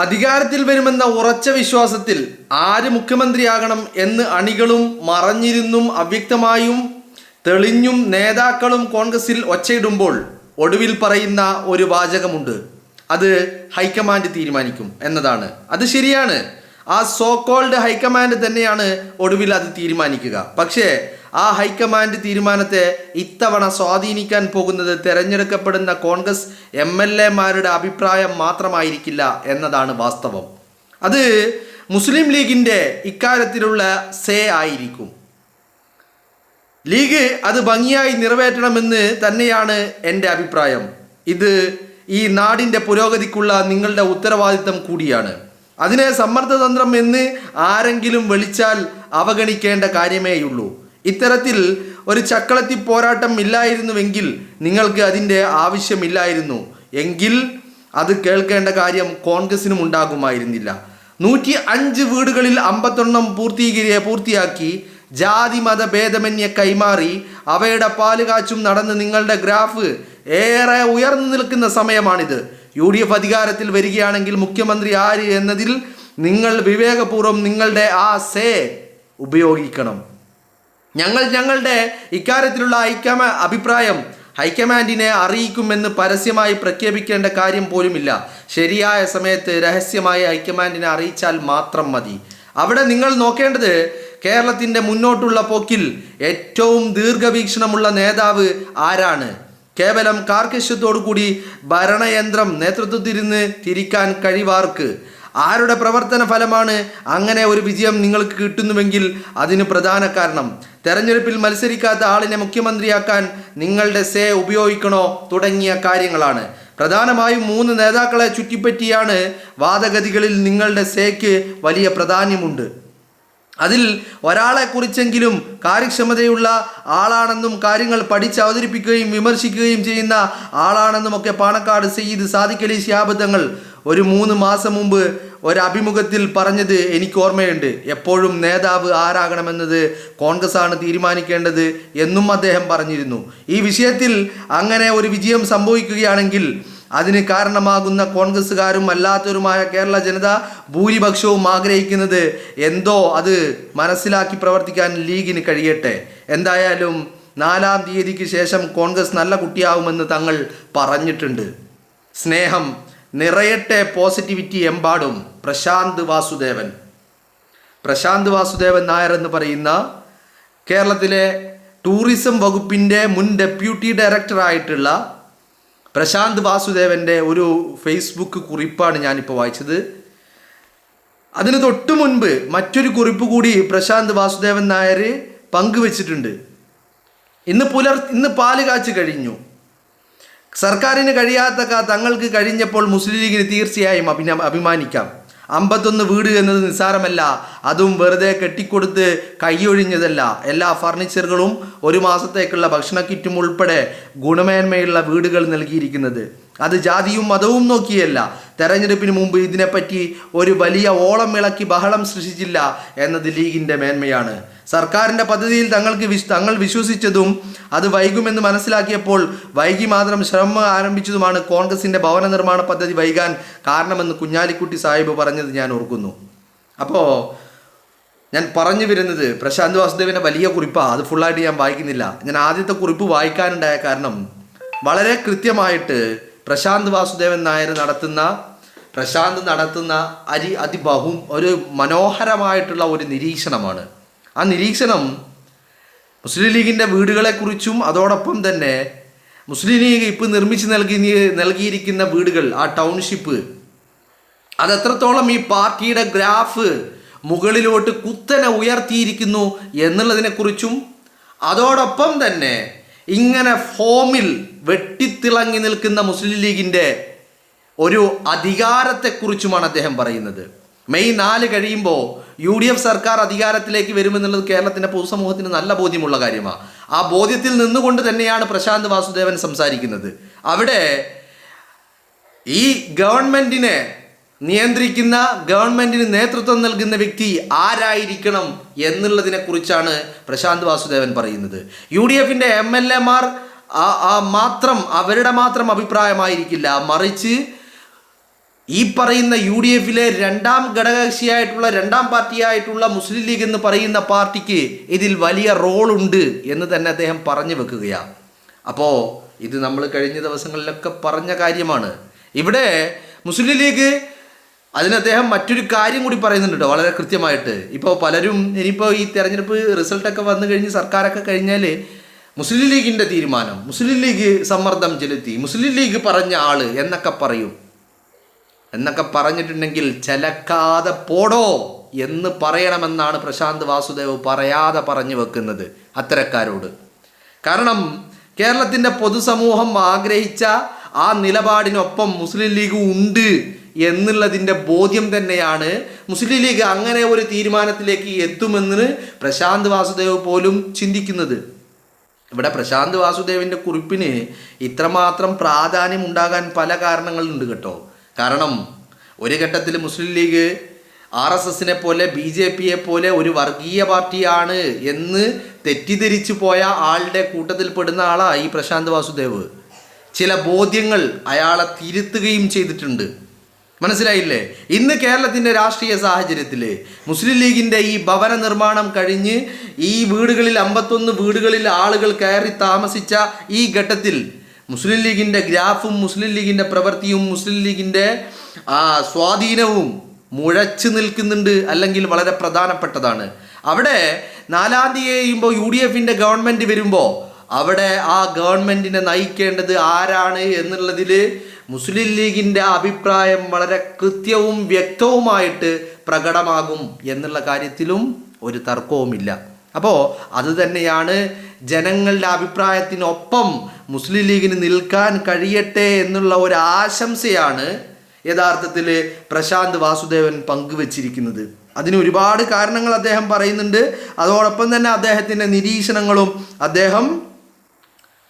അധികാരത്തിൽ വരുമെന്ന ഉറച്ച വിശ്വാസത്തിൽ ആര് മുഖ്യമന്ത്രിയാകണം എന്ന് അണികളും മറഞ്ഞിരുന്നും അവ്യക്തമായും തെളിഞ്ഞും നേതാക്കളും കോൺഗ്രസിൽ ഒച്ചയിടുമ്പോൾ ഒടുവിൽ പറയുന്ന ഒരു വാചകമുണ്ട്. അത് ഹൈക്കമാൻഡ് തീരുമാനിക്കും എന്നതാണ്. അത് ശരിയാണ്. ആ സോ കോൾഡ് ഹൈക്കമാൻഡ് തന്നെയാണ് ഒടുവിൽ അത് തീരുമാനിക്കുക. പക്ഷേ ആ ഹൈക്കമാൻഡ് തീരുമാനത്തെ ഇത്തവണ സ്വാധീനിക്കാൻ പോകുന്നത് തെരഞ്ഞെടുക്കപ്പെടുന്ന കോൺഗ്രസ് MLA-മാരുടെ അഭിപ്രായം മാത്രമായിരിക്കില്ല എന്നതാണ് വാസ്തവം. അത് മുസ്ലിം ലീഗിൻ്റെ ഇക്കാര്യത്തിലുള്ള സേ ആയിരിക്കും. ലീഗ് അത് ഭംഗിയായി നിറവേറ്റണമെന്ന് തന്നെയാണ് എൻ്റെ അഭിപ്രായം. ഇത് ഈ നാടിൻ്റെ പുരോഗതിക്കുള്ള നിങ്ങളുടെ ഉത്തരവാദിത്തം കൂടിയാണ്. അതിനെ സമ്മർദ്ദതന്ത്രം എന്ന് ആരെങ്കിലും വിളിച്ചാൽ അവഗണിക്കേണ്ട കാര്യമേയുള്ളൂ. ഇത്തരത്തിൽ ഒരു ചക്കളത്തി പോരാട്ടം ഇല്ലായിരുന്നുവെങ്കിൽ നിങ്ങൾക്ക് അതിൻ്റെ ആവശ്യമില്ലായിരുന്നു എങ്കിൽ അത് കേൾക്കേണ്ട കാര്യം കോൺഗ്രസിനും ഉണ്ടാകുമായിരുന്നില്ല. 105 വീടുകളിൽ 51 പൂർത്തിയാക്കി ജാതി മത ഭേദമന്യേ കൈമാറി അവയുടെ പാലുകാച്ചും നടന്ന് നിങ്ങളുടെ ഗ്രാഫ് ഏറെ ഉയർന്നു നിൽക്കുന്ന സമയമാണിത്. UDF അധികാരത്തിൽ വരികയാണെങ്കിൽ മുഖ്യമന്ത്രി ആര് എന്നതിൽ നിങ്ങൾ വിവേകപൂർവ്വം നിങ്ങളുടെ ആ സേ ഉപയോഗിക്കണം. ഞങ്ങളുടെ ഇക്കാര്യത്തിലുള്ള അഭിപ്രായം ഹൈക്കമാൻഡിനെ അറിയിക്കുമെന്ന് പരസ്യമായി പ്രഖ്യാപിക്കേണ്ട കാര്യം പോലുമില്ല. ശരിയായ സമയത്ത് രഹസ്യമായി ഹൈക്കമാൻഡിനെ അറിയിച്ചാൽ മാത്രം മതി. അവിടെ നിങ്ങൾ നോക്കേണ്ടത് കേരളത്തിൻ്റെ മുന്നോട്ടുള്ള പോക്കിൽ ഏറ്റവും ദീർഘവീക്ഷണമുള്ള നേതാവ് ആരാണ്. കേവലം കാർക്കശ്യത്തോടു കൂടി ഭരണയന്ത്രം നേതൃത്വത്തിരുന്ന് തിരിക്കാൻ കഴിവാർക്ക് ആരുടെ പ്രവർത്തന ഫലമാണ് അങ്ങനെ ഒരു വിജയം നിങ്ങൾക്ക് കിട്ടുന്നുവെങ്കിൽ അതിന് പ്രധാന കാരണം തെരഞ്ഞെടുപ്പിൽ മത്സരിക്കാത്ത ആളിനെ മുഖ്യമന്ത്രിയാക്കാൻ നിങ്ങളുടെ സേ ഉപയോഗിക്കണോ തുടങ്ങിയ കാര്യങ്ങളാണ്. പ്രധാനമായും 3 നേതാക്കളെ ചുറ്റിപ്പറ്റിയാണ് വാദഗതികളിൽ നിങ്ങളുടെ സേക്ക് വലിയ പ്രാധാന്യമുണ്ട്. അതിൽ ഒരാളെക്കുറിച്ചെങ്കിലും കാര്യക്ഷമതയുള്ള ആളാണെന്നും കാര്യങ്ങൾ പഠിച്ചവതരിപ്പിക്കുകയും വിമർശിക്കുകയും ചെയ്യുന്ന ആളാണെന്നുമൊക്കെ പാണക്കാട് സയ്യിദ് സാദിഖ് അലി ശിഹാബ് തങ്ങൾ ഒരു 3 മാസം മുമ്പ് ഒരഭിമുഖത്തിൽ പറഞ്ഞത് എനിക്ക് ഓർമ്മയുണ്ട്. എപ്പോഴും നേതാവ് ആരാകണമെന്നത് കോൺഗ്രസ് ആണ് തീരുമാനിക്കേണ്ടത് എന്നും അദ്ദേഹം പറഞ്ഞിരുന്നു. ഈ വിഷയത്തിൽ അങ്ങനെ ഒരു വിജയം സംഭവിക്കുകയാണെങ്കിൽ അതിന് കാരണമാകുന്ന കോൺഗ്രസ്സുകാരും അല്ലാത്തവരുമായ കേരള ജനത ഭൂരിപക്ഷവും ആഗ്രഹിക്കുന്നത് എന്തോ അത് മനസ്സിലാക്കി പ്രവർത്തിക്കാൻ ലീഗിന് കഴിയട്ടെ. എന്തായാലും 4-ാം തീയതിക്ക് ശേഷം കോൺഗ്രസ് നല്ല കുട്ടിയാവുമെന്ന് തങ്ങൾ പറഞ്ഞിട്ടുണ്ട്. സ്നേഹം നിറയട്ടെ, പോസിറ്റിവിറ്റി എമ്പാടും. പ്രശാന്ത് വാസുദേവൻ നായർ എന്ന് പറയുന്ന കേരളത്തിലെ ടൂറിസം വകുപ്പിൻ്റെ മുൻ ഡെപ്യൂട്ടി ഡയറക്ടറായിട്ടുള്ള പ്രശാന്ത് വാസുദേവൻ്റെ ഒരു ഫേസ്ബുക്ക് കുറിപ്പാണ് ഞാനിപ്പോൾ വായിച്ചത്. അതിന് തൊട്ടു മുൻപ് മറ്റൊരു കുറിപ്പ് കൂടി പ്രശാന്ത് വാസുദേവൻ നായർ പങ്കുവച്ചിട്ടുണ്ട്. ഇന്ന് പാല് കാച്ച് കഴിഞ്ഞു. സർക്കാരിന് കഴിയാത്ത തങ്ങൾക്ക് കഴിഞ്ഞപ്പോൾ മുസ്ലിം ലീഗിന് തീർച്ചയായും അഭിമാനിക്കാം. 51 വീട് എന്നത് നിസ്സാരമല്ല. അതും വെറുതെ കെട്ടിക്കൊടുത്ത് കൈയൊഴിഞ്ഞതല്ല. എല്ലാ ഫർണിച്ചറുകളും 1 മാസത്തേക്കുള്ള ഭക്ഷണ കിറ്റും ഉൾപ്പെടെ ഗുണമേന്മയുള്ള വീടുകൾ നൽകിയിരിക്കുന്നത്. അത് ജാതിയും മതവും നോക്കിയല്ല. തെരഞ്ഞെടുപ്പിന് മുമ്പ് ഇതിനെപ്പറ്റി ഒരു വലിയ ഓളം ഇളക്കി ബഹളം സൃഷ്ടിച്ചില്ല എന്നത് ലീഗിൻ്റെ മേന്മയാണ്. സർക്കാരിൻ്റെ പദ്ധതിയിൽ തങ്ങൾ വിശ്വസിച്ചതും അത് വൈകുമെന്ന് മനസ്സിലാക്കിയപ്പോൾ വൈകി മാത്രം ശ്രമം ആരംഭിച്ചതുമാണ് കോൺഗ്രസിൻ്റെ ഭവന നിർമ്മാണ പദ്ധതി വൈകാൻ കാരണമെന്ന് കുഞ്ഞാലിക്കുട്ടി സാഹിബ് പറഞ്ഞത് ഞാൻ ഓർക്കുന്നു. അപ്പോൾ ഞാൻ പറഞ്ഞു വരുന്നത് പ്രശാന്ത് വാസുദേവൻ്റെ വലിയ കുറിപ്പാണ്. അത് ഫുള്ളായിട്ട് ഞാൻ വായിക്കുന്നില്ല. ഞാൻ ആദ്യത്തെ കുറിപ്പ് വായിക്കാനുണ്ടായ കാരണം വളരെ കൃത്യമായിട്ട് പ്രശാന്ത് വാസുദേവൻ നായർ നടത്തുന്ന ഒരു മനോഹരമായിട്ടുള്ള ഒരു നിരീക്ഷണമാണ്. ആ നിരീക്ഷണം മുസ്ലിം ലീഗിൻ്റെ വീടുകളെക്കുറിച്ചും അതോടൊപ്പം തന്നെ മുസ്ലിം ലീഗ് ഇപ്പോൾ നിർമ്മിച്ച് നൽകിയിരിക്കുന്ന വീടുകൾ, ആ ടൗൺഷിപ്പ്, അതെത്രത്തോളം ഈ പാർട്ടിയുടെ ഗ്രാഫ് മുകളിലോട്ട് കുത്തനെ ഉയർത്തിയിരിക്കുന്നു എന്നുള്ളതിനെക്കുറിച്ചും അതോടൊപ്പം തന്നെ ഇങ്ങനെ ഫോമിൽ വെട്ടിത്തിളങ്ങി നിൽക്കുന്ന മുസ്ലിം ലീഗിൻ്റെ ഒരു അധികാരത്തെക്കുറിച്ചുമാണ് അദ്ദേഹം പറയുന്നത്. മെയ് 4 കഴിയുമ്പോൾ UDF സർക്കാർ അധികാരത്തിലേക്ക് വരുമെന്നുള്ളത് കേരളത്തിൻ്റെ പൊതുസമൂഹത്തിന് നല്ല ബോധ്യമുള്ള കാര്യമാണ്. ആ ബോധ്യത്തിൽ നിന്നുകൊണ്ട് തന്നെയാണ് പ്രശാന്ത് വാസുദേവൻ സംസാരിക്കുന്നത്. അവിടെ ഈ ഗവൺമെൻറ്റിനെ നിയന്ത്രിക്കുന്ന, ഗവൺമെൻറ്റിന് നേതൃത്വം നൽകുന്ന വ്യക്തി ആരായിരിക്കണം എന്നുള്ളതിനെക്കുറിച്ചാണ് പ്രശാന്ത് വാസുദേവൻ പറയുന്നത്. UDFൻ്റെ MLA-മാർ അവരുടെ മാത്രം അഭിപ്രായമായിരിക്കില്ല, മറിച്ച് ഈ പറയുന്ന UDF-ലെ രണ്ടാം ഘടകകക്ഷിയായിട്ടുള്ള രണ്ടാം പാർട്ടിയായിട്ടുള്ള മുസ്ലിം ലീഗ് എന്ന് പറയുന്ന പാർട്ടിക്ക് ഇതിൽ വലിയ റോളുണ്ട് എന്ന് തന്നെ അദ്ദേഹം പറഞ്ഞു വെക്കുകയാണ്. അപ്പോൾ ഇത് നമ്മൾ കഴിഞ്ഞ ദിവസങ്ങളിലൊക്കെ പറഞ്ഞ കാര്യമാണ്. ഇവിടെ മുസ്ലിം ലീഗ് അതിന് അദ്ദേഹം മറ്റൊരു കാര്യം കൂടി പറയുന്നുണ്ട് കേട്ടോ, വളരെ കൃത്യമായിട്ട്. ഇപ്പോൾ പലരും ഇനിയിപ്പോൾ ഈ തെരഞ്ഞെടുപ്പ് റിസൾട്ടൊക്കെ വന്നു കഴിഞ്ഞ് സർക്കാരൊക്കെ കഴിഞ്ഞാൽ മുസ്ലിം ലീഗിൻ്റെ തീരുമാനം, മുസ്ലിം ലീഗ് സമ്മർദ്ദം ചെലുത്തി, മുസ്ലിം ലീഗ് പറഞ്ഞ ആള് എന്നൊക്കെ പറയും. എന്നൊക്കെ പറഞ്ഞിട്ടുണ്ടെങ്കിൽ ചലക്കാതെ പോടോ എന്ന് പറയണമെന്നാണ് പ്രശാന്ത് വാസുദേവ് പറയാതെ പറഞ്ഞു വെക്കുന്നത് അത്തരക്കാരോട്. കാരണം കേരളത്തിൻ്റെ പൊതുസമൂഹം ആഗ്രഹിച്ച ആ നിലപാടിനൊപ്പം മുസ്ലിം ലീഗ് ഉണ്ട് എന്നുള്ളതിൻ്റെ ബോധ്യം തന്നെയാണ് മുസ്ലിം ലീഗ് അങ്ങനെ ഒരു തീരുമാനത്തിലേക്ക് എത്തുമെന്ന് പ്രശാന്ത് വാസുദേവ് പോലും ചിന്തിക്കുന്നത്. ഇവിടെ പ്രശാന്ത് വാസുദേവിൻ്റെ കുറിപ്പിന് ഇത്രമാത്രം പ്രാധാന്യം ഉണ്ടാകാൻ പല കാരണങ്ങളുണ്ട് കേട്ടോ. കാരണം ഒരു ഘട്ടത്തിൽ മുസ്ലിം ലീഗ് RSSനെ പോലെ BJPയെ പോലെ ഒരു വർഗീയ പാർട്ടിയാണ് എന്ന് തെറ്റിദ്ധരിച്ചു പോയ ആളുടെ കൂട്ടത്തിൽപ്പെടുന്ന ആളാണ് ഈ പ്രശാന്ത് വാസുദേവ്. ചില ബോധ്യങ്ങൾ അയാളെ തിരുത്തുകയും ചെയ്തിട്ടുണ്ട്. മനസ്സിലായില്ലേ? ഇന്ന് കേരളത്തിൻ്റെ രാഷ്ട്രീയ സാഹചര്യത്തിൽ മുസ്ലിം ലീഗിൻ്റെ ഈ ഭവന നിർമ്മാണം കഴിഞ്ഞ് ഈ വീടുകളിൽ 51 വീടുകളിൽ ആളുകൾ കയറി താമസിച്ച ഈ ഘട്ടത്തിൽ മുസ്ലിം ലീഗിൻ്റെ ഗ്രാഫും മുസ്ലിം ലീഗിൻ്റെ പ്രവൃത്തിയും മുസ്ലിം ലീഗിൻ്റെ സ്വാധീനവും മുഴച്ചു നിൽക്കുന്നുണ്ട്, അല്ലെങ്കിൽ വളരെ പ്രധാനപ്പെട്ടതാണ്. അവിടെ 4-ാം തീയതി കഴിയുമ്പോൾ UDF-ന്റെ ഗവൺമെൻറ് വരുമ്പോൾ അവിടെ ആ ഗവൺമെൻറ്റിനെ നയിക്കേണ്ടത് ആരാണ് എന്നുള്ളതിൽ മുസ്ലിം ലീഗിൻ്റെ അഭിപ്രായം വളരെ കൃത്യവും വ്യക്തവുമായിട്ട് പ്രകടമാകും എന്നുള്ള കാര്യത്തിലും ഒരു തർക്കവുമില്ല. അപ്പോൾ അത് തന്നെയാണ് ജനങ്ങളുടെ അഭിപ്രായത്തിനൊപ്പം മുസ്ലിം ലീഗിന് നിൽക്കാൻ കഴിയട്ടെ എന്നുള്ള ഒരു ആശംസയാണ് യഥാർത്ഥത്തിൽ പ്രശാന്ത് വാസുദേവൻ പങ്കുവച്ചിരിക്കുന്നത്. അതിന് ഒരുപാട് കാരണങ്ങൾ അദ്ദേഹം പറയുന്നുണ്ട്. അതോടൊപ്പം തന്നെ അദ്ദേഹത്തിൻ്റെ നിരീക്ഷണങ്ങളും അദ്ദേഹം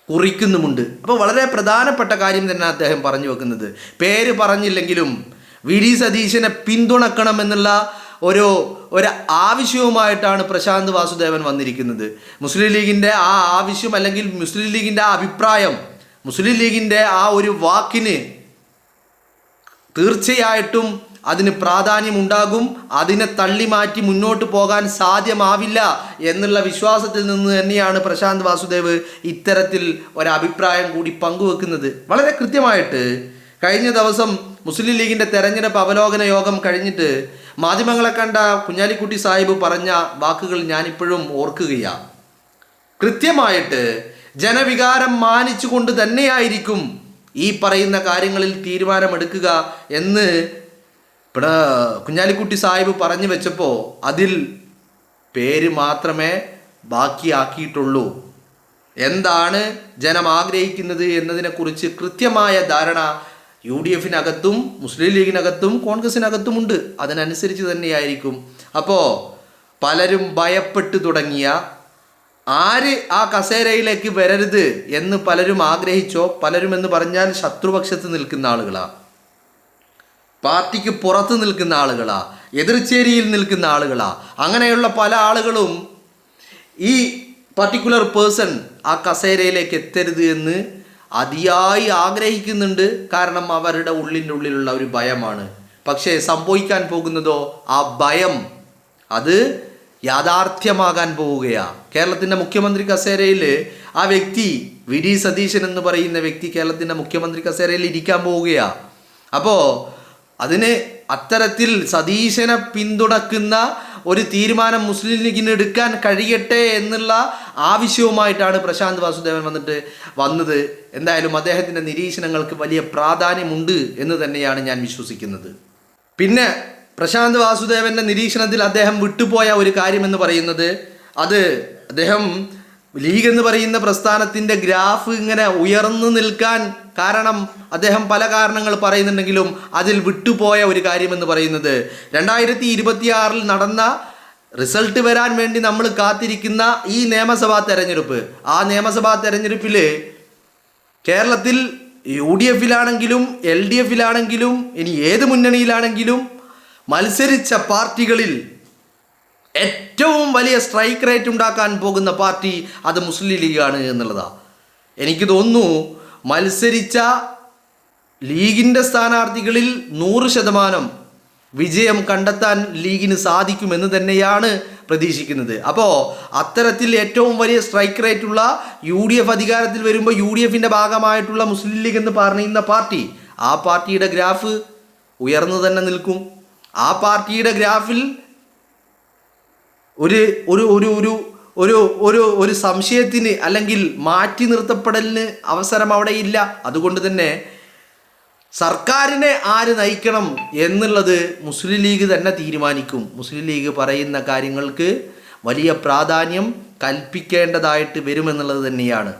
കുറിക്കുന്നുമുണ്ട്. അപ്പോൾ വളരെ പ്രധാനപ്പെട്ട കാര്യം തന്നെ അദ്ദേഹം പറഞ്ഞു വെക്കുന്നത്, പേര് പറഞ്ഞില്ലെങ്കിലും VD സതീശനെ പിന്തുണക്കണമെന്നുള്ള ഒരു ആവശ്യവുമായിട്ടാണ് പ്രശാന്ത് വാസുദേവൻ വന്നിരിക്കുന്നത്. മുസ്ലിം ലീഗിൻ്റെ ആ ആവശ്യം, അല്ലെങ്കിൽ മുസ്ലിം ലീഗിൻ്റെ ആ അഭിപ്രായം, മുസ്ലിം ലീഗിൻ്റെ ആ ഒരു വാക്കിന് തീർച്ചയായിട്ടും അതിന് പ്രാധാന്യമുണ്ടാകും. അതിനെ തള്ളി മാറ്റി മുന്നോട്ട് പോകാൻ സാധ്യമാവില്ല എന്നുള്ള വിശ്വാസത്തിൽ നിന്ന് തന്നെയാണ് പ്രശാന്ത് വാസുദേവ് ഇത്തരത്തിൽ ഒരഭിപ്രായം കൂടി പങ്കുവെക്കുന്നത്. വളരെ കൃത്യമായിട്ട് കഴിഞ്ഞ ദിവസം മുസ്ലിം ലീഗിൻ്റെ തെരഞ്ഞെടുപ്പ് അവലോകന യോഗം കഴിഞ്ഞിട്ട് മാധ്യമങ്ങളെ കണ്ട കുഞ്ഞാലിക്കുട്ടി സാഹിബ് പറഞ്ഞ വാക്കുകൾ ഞാനിപ്പോഴും ഓർക്കുകയാണ്. കൃത്യമായിട്ട് ജനവികാരം മാനിച്ചുകൊണ്ട് തന്നെയായിരിക്കും ഈ പറയുന്ന കാര്യങ്ങളിൽ തീരുമാനമെടുക്കുക എന്ന് ഇവിടെ കുഞ്ഞാലിക്കുട്ടി സാഹിബ് പറഞ്ഞു വെച്ചപ്പോൾ അതിൽ പേര് മാത്രമേ ബാക്കിയാക്കിയിട്ടുള്ളൂ. എന്താണ് ജനം ആഗ്രഹിക്കുന്നത് എന്നതിനെക്കുറിച്ച് കൃത്യമായ ധാരണ UDF-നകത്തും മുസ്ലിം ലീഗിനകത്തും കോൺഗ്രസിനകത്തുമുണ്ട്. അതിനനുസരിച്ച് തന്നെയായിരിക്കും. അപ്പോൾ പലരും ഭയപ്പെട്ടു തുടങ്ങിയ ആര് ആ കസേരയിലേക്ക് വരരുത് എന്ന് പലരും ആഗ്രഹിച്ചോ, പലരും എന്ന് പറഞ്ഞാൽ ശത്രുപക്ഷത്ത് നിൽക്കുന്ന ആളുകളാ, പാർട്ടിക്ക് പുറത്ത് നിൽക്കുന്ന ആളുകളാ, എതിർചേരിയിൽ നിൽക്കുന്ന ആളുകളാ, അങ്ങനെയുള്ള പല ആളുകളും ഈ പർട്ടിക്കുലർ പേഴ്സൺ ആ കസേരയിലേക്ക് എത്തരുത് എന്ന് അതിയായി ആഗ്രഹിക്കുന്നുണ്ട്. കാരണം അവരുടെ ഉള്ളിലുള്ള ഒരു ഭയമാണ്. പക്ഷേ സംഭവിക്കാൻ പോകുന്നതോ ആ ഭയം അത് യാഥാർത്ഥ്യമാകാൻ പോവുകയാണ്. കേരളത്തിൻ്റെ മുഖ്യമന്ത്രി കസേരയിൽ ആ വ്യക്തി VD സതീശൻ എന്ന് പറയുന്ന വ്യക്തി കേരളത്തിൻ്റെ മുഖ്യമന്ത്രി കസേരയിൽ ഇരിക്കാൻ പോവുകയാണ്. അപ്പോൾ അതിന് അത്തരത്തിൽ സതീശനെ പിന്തുണക്കുന്ന ഒരു തീരുമാനം മുസ്ലിം ലീഗിന് എടുക്കാൻ കഴിയട്ടെ എന്നുള്ള ആവശ്യവുമായിട്ടാണ് പ്രശാന്ത് വാസുദേവൻ വന്നത്. എന്തായാലും അദ്ദേഹത്തിൻ്റെ നിരീക്ഷണങ്ങൾക്ക് വലിയ പ്രാധാന്യമുണ്ട് എന്ന് തന്നെയാണ് ഞാൻ വിശ്വസിക്കുന്നത്. പിന്നെ പ്രശാന്ത് വാസുദേവൻ്റെ നിരീക്ഷണത്തിൽ അദ്ദേഹം വിട്ടുപോയ ഒരു കാര്യമെന്ന് പറയുന്നത്, അത് അദ്ദേഹം ലീഗ് എന്ന് പറയുന്ന പ്രസ്ഥാനത്തിൻ്റെ ഗ്രാഫ് ഇങ്ങനെ ഉയർന്നു നിൽക്കാൻ കാരണം അദ്ദേഹം പല കാരണങ്ങൾ പറയുന്നുണ്ടെങ്കിലും അതിൽ വിട്ടുപോയ ഒരു കാര്യമെന്ന് പറയുന്നത് 2026 നടന്ന റിസൾട്ട് വരാൻ വേണ്ടി നമ്മൾ കാത്തിരിക്കുന്ന ഈ നിയമസഭാ തെരഞ്ഞെടുപ്പ്, ആ നിയമസഭാ തെരഞ്ഞെടുപ്പിൽ കേരളത്തിൽ UDF-ലാണെങ്കിലും LDF-ലാണെങ്കിലും ഇനി ഏത് മുന്നണിയിലാണെങ്കിലും മത്സരിച്ച പാർട്ടികളിൽ ഏറ്റവും വലിയ സ്ട്രൈക്ക് റേറ്റ് ഉണ്ടാക്കാൻ പോകുന്ന പാർട്ടി അത് മുസ്ലിം ലീഗാണ് എന്നുള്ളതാണ്. എനിക്ക് തോന്നുന്നു മത്സരിച്ച ലീഗിൻ്റെ സ്ഥാനാർത്ഥികളിൽ 100% വിജയം കണ്ടെത്താൻ ലീഗിന് സാധിക്കുമെന്ന് തന്നെയാണ് പ്രതീക്ഷിക്കുന്നത്. അപ്പോൾ അത്തരത്തിൽ ഏറ്റവും വലിയ സ്ട്രൈക്ക് റേറ്റുള്ള UDF അധികാരത്തിൽ വരുമ്പോൾ UDFിൻ്റെ ഭാഗമായിട്ടുള്ള മുസ്ലിം ലീഗ് എന്ന് പറയുന്ന പാർട്ടി, ആ പാർട്ടിയുടെ ഗ്രാഫ് ഉയർന്നു തന്നെ നിൽക്കും. ആ പാർട്ടിയുടെ ഗ്രാഫിൽ ഒരു ഒരു ഒരു ഒരു ഒരു ഒരു ഒരു സംശയത്തിന് അല്ലെങ്കിൽ മാറ്റി നിർത്തപ്പെടലിന് അവസരം അവിടെ ഇല്ല. അതുകൊണ്ട് തന്നെ സർക്കാരിനെ ആര് നയിക്കണം എന്നുള്ളത് മുസ്ലിം ലീഗ് തന്നെ തീരുമാനിക്കും. മുസ്ലിം ലീഗ് പറയുന്ന കാര്യങ്ങൾക്ക് വലിയ പ്രാധാന്യം കൽപ്പിക്കേണ്ടതായിട്ട് വരുമെന്നുള്ളത് തന്നെയാണ്.